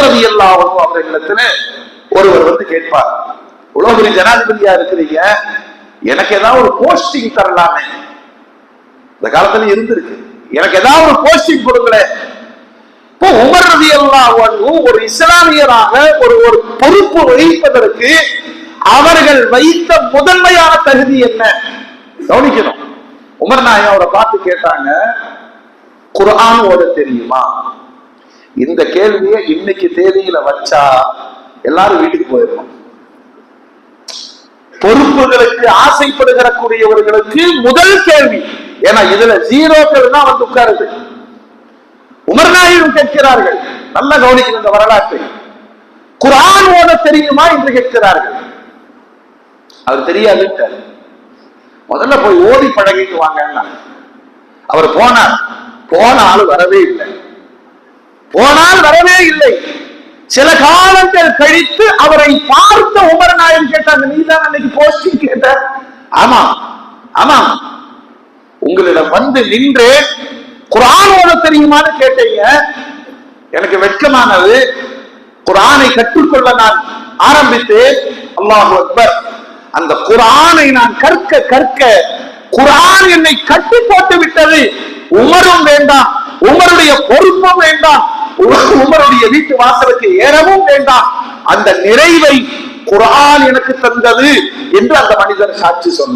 ரலியல்லாஹு அன்ஹு அவர்களிடத்துல ஒருவர் வந்து கேட்பார், இவ்வளவு பெரிய ஜனாதிபதியா இருக்கிறீங்க, எனக்கு ஏதாவது ஒரு போஸ்டிங் தரலாமே, இந்த காலத்துல இருந்திருக்கு, எனக்கு ஏதாவது ஒரு போஸ்டிங் கொடுங்களேன். இப்போ உமர் ரலியல்லாஹு அன்ஹு ஒரு இஸ்லாமியராக ஒரு பொறுப்பு வகிப்பதற்கு அவர்கள் வைத்த முதன்மையான தகுதி என்ன கவனிக்கணும். உமர் நாயகம் அவரை பார்த்து கேட்டாங்க, குர்ஆன் ஓத தெரியுமா? இந்த கேள்வியை இன்னைக்கு தேதியில வச்சா எல்லாரும் வீட்டுக்கு போயிடணும். பொறுப்புகளுக்கு ஆசைப்படுகிற கூடியவர்களுக்கு முதல் கேள்வி, ஏன்னா இதுல ஜீரோக்கள் தான் வந்து உட்காருது. உமர் நாயகம் கேட்கிறார்கள், நல்லா கவனிக்கணும் இந்த வரலாற்றை, குர்ஆன் ஓத தெரியுமா என்று கேட்கிறார்கள். அவர் தெரியாது, முதல்ல போய் ஓதி பழகிட்டு வாங்க. அவர் போனார், போனால் வரவே இல்லை. சில காலங்கள் கழித்து அவரை பார்த்த உமர் நாயகம் கேட்டாங்க, நீதான் அன்னைக்கு போஸ்டிங் கேட்ட? ஆமா ஆமா, உங்களிடம் வந்து நின்று குர்ஆன் ஓத தெரியுமான்னு கேட்டீங்க. எனக்கு வெட்கமானது, குர்ஆனை கற்றுக்கொள்ள நான் ஆரம்பித்தேன். அல்லாஹு அக்பர். அந்த குர்ஆனை நான் கற்க குர்ஆன் என்னை கட்டி போட்டு விட்டது. உமரும் வேண்டாம், உமருடைய பொறுப்பும் வேண்டாம், உமருடைய வீட்டு வாசலுக்கு ஏறவும் வேண்டாம். அந்த நிறைவை குர்ஆன் எனக்கு தந்தது என்று அந்த மனிதர் சாட்சி சொன்னார்.